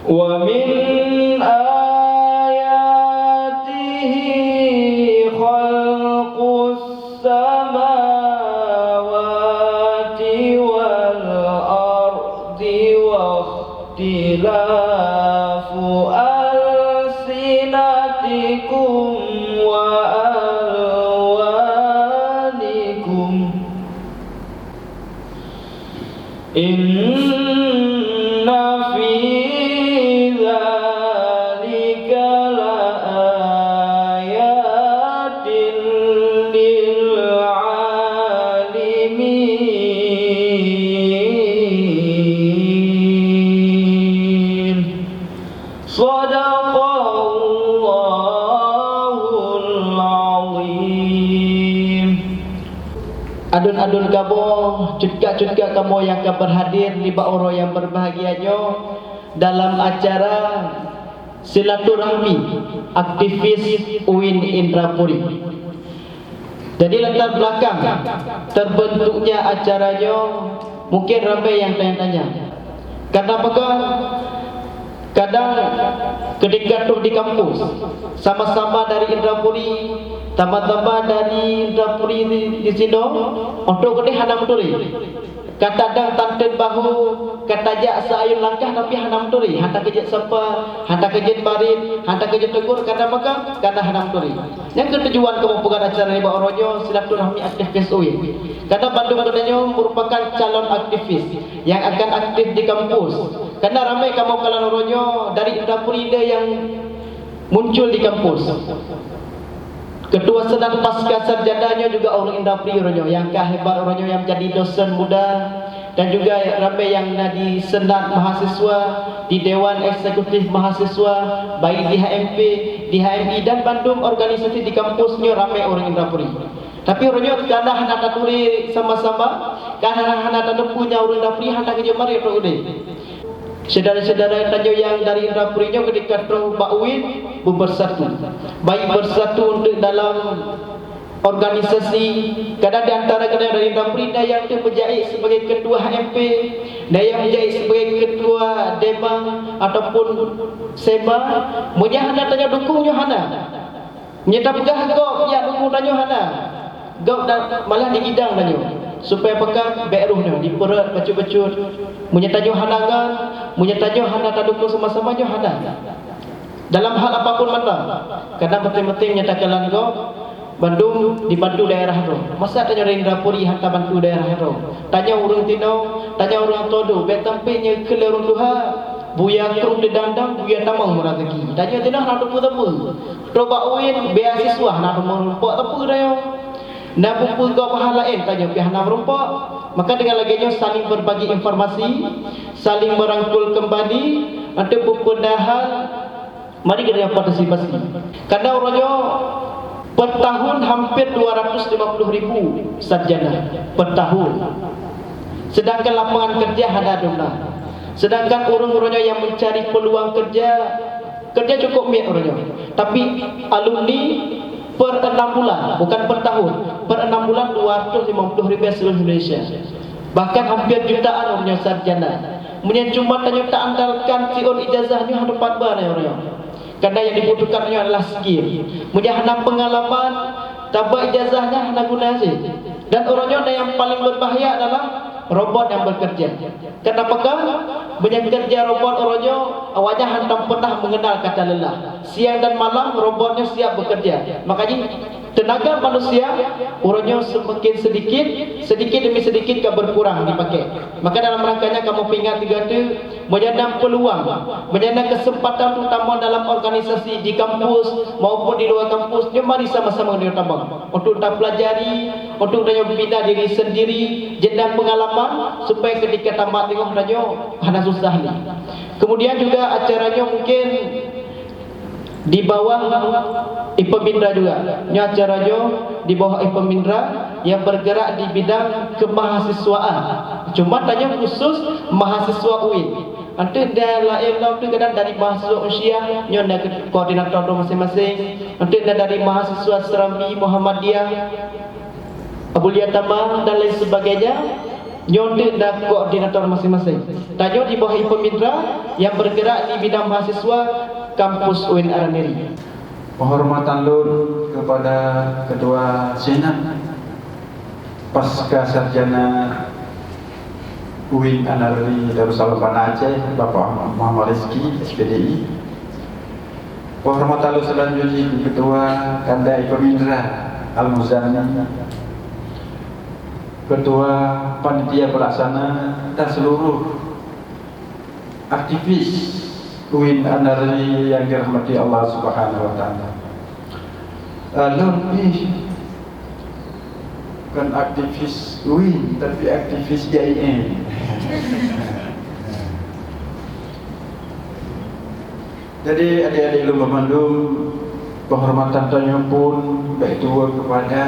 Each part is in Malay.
Wa min ayatihi khalqus samawati wal ardi wa ikhtilafu alsinatikum wa alwanikum. Inna fi dzalika laayatin lil alimin. Shadaqallahul azim. Adun-adun kamu, cutka-cutka kamu yang akan berhadir di bawah yang berbahagianya dalam acara silaturahmi aktivis UIN Indrapuri. Jadi latar belakang terbentuknya acaranya mungkin ramai yang tanya-tanya. Kenapakah kadang ketika tu di kampus sama-sama dari Indrapuri, tambah-tambah dari Indrapuri di sini untuk kena hanam turi. Kata dang tanten bahu, kata jak seayun langkah tapi hanam turi. Hantar kejut sepa, hantar kejut barit, hantar kejut tegur, kata maka kata hanam turi. Yang ketujuan kamu pegang acara ni bawa rojo silaturahmi aktivis UIN. Karena Bandung katanya merupakan calon aktivis yang akan aktif di kampus. Karena ramai kamu kalan rojo dari Indrapuri yang muncul di kampus. Ketua Senat Pasca Sarjananya juga orang Indrapuri rojo, yang hebat rojo yang jadi dosen muda, dan juga ramai yang di Senat Mahasiswa, di Dewan Eksekutif Mahasiswa, baik di HMP, di HMI dan Bandung organisasi di kampusnya ramai orang Indrapuri. Tapi orangnya kadang hendak tuli sama-sama, kadang hendak punya orang Indrapuri hendak kerja mari orang udah. Saudara-saudara yang dari Indrapurinya ketika terus Pak UIN bersatu, baik bersatu untuk dalam organisasi. Kadang di antara kadang dari Indrapuri ada yang menjadi sebagai ketua HMP, ada yang menjadi sebagai ketua DEMA ataupun SEMA. Munya hana tanya dukungnya hana, nyetap gah gop ya dukung tanya hana, gop malah digidang tanya. Supaya pegang beruhnya di perut becut-becut menyatajo hanangan menyatajo hana tadukung sama-sama jo hana dalam hal apapun mana. Kadang penting-penting nyatakan go Bandung dibantu daerah itu. Masa tanya dari Indrapuri hantar bantu daerah itu. Tanya orang Tino, tanya orang Todo, betampenya ke lerung Tuha, buya kerung dedandang, buya tamang murah lagi. Tanya Tino nak tepu-tepu. Coba UIN beasiswa nak merumpak tepu dah. Nak buku kau pahala tanya pihak nak merumpak. Maka dengan laginya saling berbagi informasi, saling merangkul kembali, nanti berpendahan. Mari kita partisipasi. Karena orangnya per tahun hampir 250.000 sarjana per tahun. Sedangkan lapangan kerja ada jumlah. Sedangkan orang-orangnya yang mencari peluang kerja cukup miat orangnya. Tapi alumni per 6 bulan, bukan per tahun, per 6 bulan 250.000 seluruh Indonesia. Bahkan hampir jutaan orangnya sarjana. Kemudian cuma tanya tak andalkan siun ijazahnya ada 4 bar orangnya. Karena yang dibutuhkannya adalah skill. Kemudian hana pengalaman, tabak ijazahnya hana guna sih. Dan orangnya yang paling berbahaya adalah robot yang bekerja. Kenapakah? Banyak kerja robot orangnya awalnya hantam pernah mengenal kata lelah. Siang dan malam robotnya siap bekerja. Makanya tenaga manusia orangnya semakin sedikit demi sedikit berkurang dipakai. Maka dalam rangkanya kamu ingat tiga itu menyandang peluang, menyandang kesempatan terutama dalam organisasi di kampus maupun di luar kampus. Mari sama-sama diutamakan untuk tak pelajari, untuk membina diri sendiri, jenjang pengalaman supaya ketika tamat tengok danyo hana susah ni. Kemudian juga acaranya mungkin di bawah IPMINDRA juga. Ini acaranya di bawah IPMINDRA yang bergerak di bidang kemahasiswaan. Cuma tanya khusus mahasiswa UIN. Nanti dalam tu kadang dari mahasiswa usia, nyonya koordinator masing-masing. Nanti dari mahasiswa Serambi, Muhammadiyah, Abulia Tamang dan lain sebagainya. Nyontek dan koordinator masing-masing. Tanyo di bawah Pemindra yang bergerak di bidang mahasiswa kampus UIN Araniri. Penghormatan Lur kepada Ketua Senat Pasca Sarjana UIN Araniri Darussalam Banda Aceh, Bapak Muhammad Rizki, SPDI. Penghormatan Lur selanjutnya Ketua Kandai Pemindra Al-Muzani, Ketua Panitia Pelaksana dan seluruh aktivis UIN Araniri yang dirahmati Allah Subhanahu wa taala. Lebih bukan aktivis UIN tapi aktivis JIN. Jadi adik-adik Lumba Mandum, penghormatan tanya pun baik tua kepada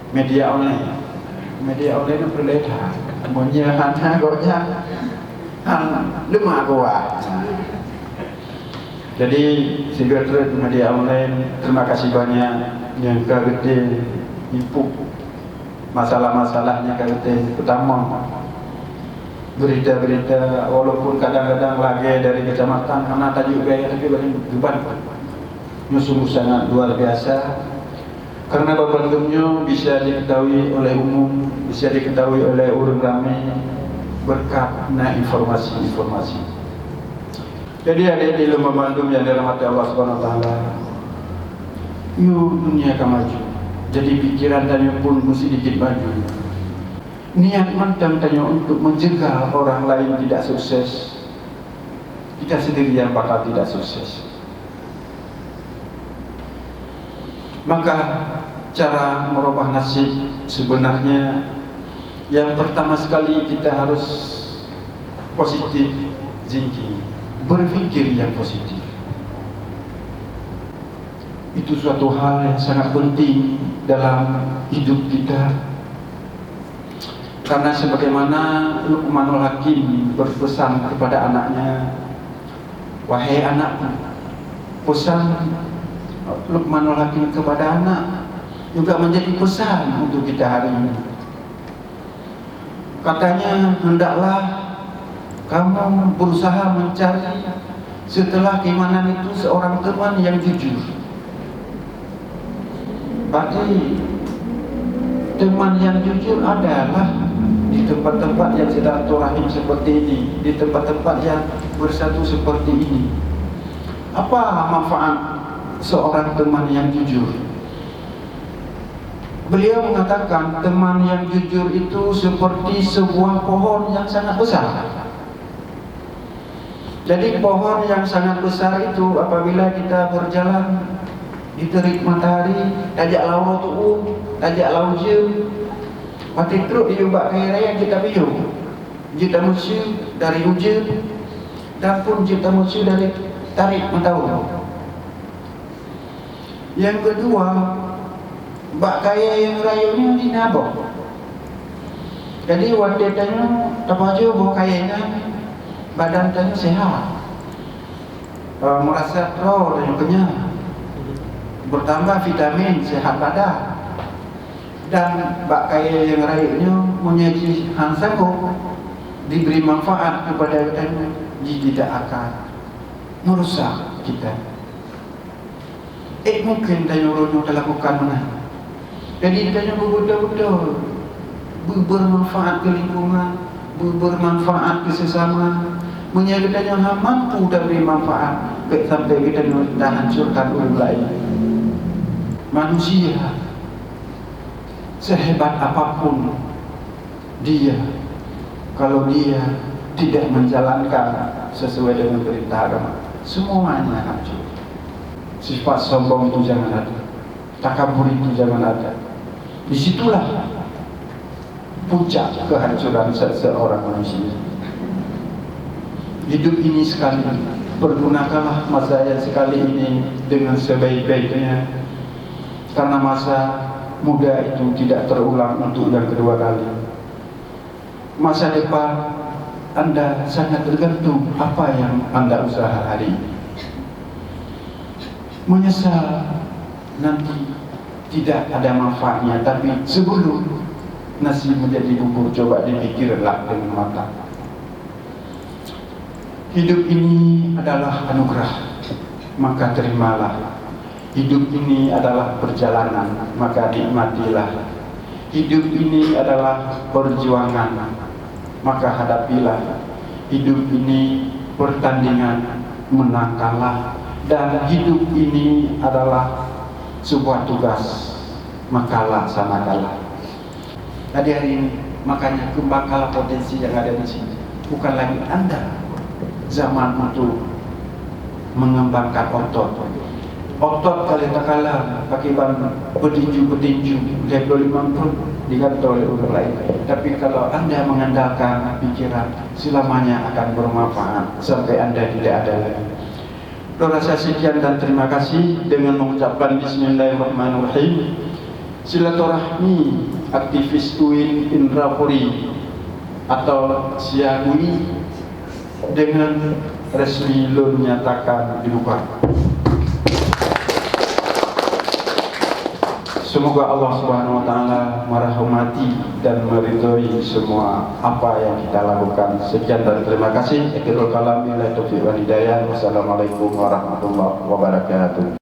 media online. Media online itu berleha, punya hanya gorja, lemah kuat. Jadi sekretariat media online, terima kasih banyak yang kagete info masalah-masalahnya kagete. Pertama, berita-berita walaupun kadang-kadang lagi dari kecamatan karena tajuk gaya tapi paling beban. Sungguh sangat luar biasa. Karena babandumnya bisa diketahui oleh umum, bisa diketahui oleh orang ramai berkat informasi-informasi. Jadi adik-adik Lumba Mandum yang dirahmati Allah Subhanahu wa taala, yuk dunia akan maju. Jadi pikiran tanya pun mesti dikit maju. Niat mantap tanya untuk mencegah orang lain tidak sukses, kita sendiri yang bakal tidak sukses. Maka cara merubah nasib sebenarnya yang pertama sekali kita harus positif thinking, berpikir yang positif. Itu suatu hal yang sangat penting dalam hidup kita. Karena sebagaimana Luqmanul Hakim berpesan kepada anaknya, wahai anakku, pesan Luqmanul Hakim kepada anak juga menjadi pesan untuk kita hari ini. Katanya, hendaklah kamu berusaha mencari setelah keimanan itu seorang teman yang jujur. Berarti teman yang jujur adalah di tempat-tempat yang silaturahim seperti ini, di tempat-tempat yang bersatu seperti ini. Apa manfaat seorang teman yang jujur? Beliau mengatakan teman yang jujur itu seperti sebuah pohon yang sangat besar. Jadi pohon yang sangat besar itu apabila kita berjalan di terik matahari, tajak lau tu, tajak lau je, mati teruk dia buat kaya raya kita biu. Kita musuh dari hujan dan pun kita musuh dari tarik matahari. Yang kedua, bak kaya yang rayunya di nabok. Jadi waktu tanya apa aja bawa kayanya, badan tanya sehat, merasa roh dan kenyang, bertambah vitamin, sehat badan. Dan bak kaya yang rayunya menjadi hansako, diberi manfaat kepada kita, tidak akan merusak kita. Mungkin tanya orang yang lakukan mana. Jadi tanya betul-betul bermanfaat ke lingkungan, bermanfaat ke sesama, menyatakan yang mampu dan beri manfaat sampai kita dah hancurkan orang lain. Manusia sehebat apapun dia, kalau dia tidak menjalankan sesuai dengan perintah agama, semuanya hancur. Sifat sombong itu jangan ada, takabur itu jangan ada. Disitulah puncak kehancuran seorang manusia. Hidup ini sekali, pergunakanlah masa yang sekali ini dengan sebaik-baiknya, karena masa muda itu tidak terulang untuk yang kedua kali. Masa depan Anda sangat tergantung apa yang Anda usaha hari ini. Menyesal nanti tidak ada manfaatnya, tapi sebelum nasi menjadi bubur, coba dipikirlah dengan matang. Hidup ini adalah anugerah, maka terimalah. Hidup ini adalah perjalanan, maka nikmatilah. Hidup ini adalah perjuangan, maka hadapilah. Hidup ini pertandingan, menang kalah. Dan hidup ini adalah sebuah tugas, maka laksanakanlah. Tadi hari ini, makanya kembangkanlah potensi yang ada di sini. Bukan lagi Anda zaman untuk mengembangkan otot kali tak kalah pakai ban petinju level 50 diganti oleh orang lain. Tapi kalau Anda mengandalkan pikiran, selamanya akan bermanfaat sampai Anda tidak ada lagi. Rasa sekian dan terima kasih dengan mengucapkan Bismillahirrahmanirrahim. Silaturahmi aktivis UIN Indrapuri atau Siagui dengan resmi menyatakan dibuka. Semoga Allah Subhanahu wa taala merahmati dan meridhoi semua apa yang kita lakukan. Sekian dan terima kasih. Akhirul kalam, billahi taufiq wal hidayah. Wassalamualaikum warahmatullahi wabarakatuh.